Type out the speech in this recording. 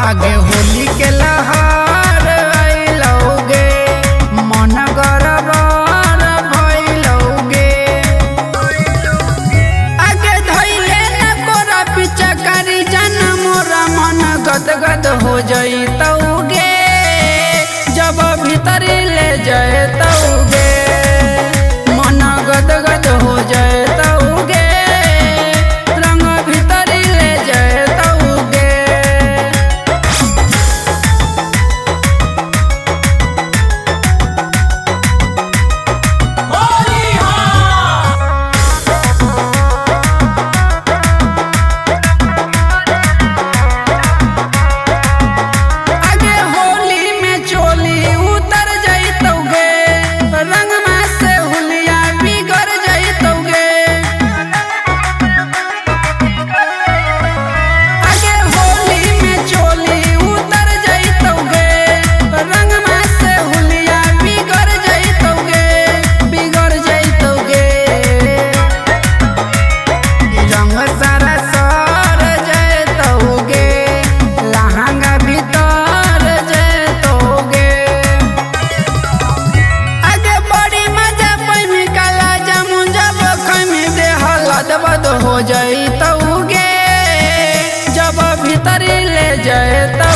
आगे होली के लहार आइलौगे, मन गरबार भइलौगे। आगे धइले न कोरा पिचकारी जन मोरा मन गदगद हो जइतौगे, जब भीतरी ले जइतौगे मन गदगद हो जइतौगे, रंग भीतरी ले जइतौगे। हो जइतौगे, जब भीतरी ले जइतौ।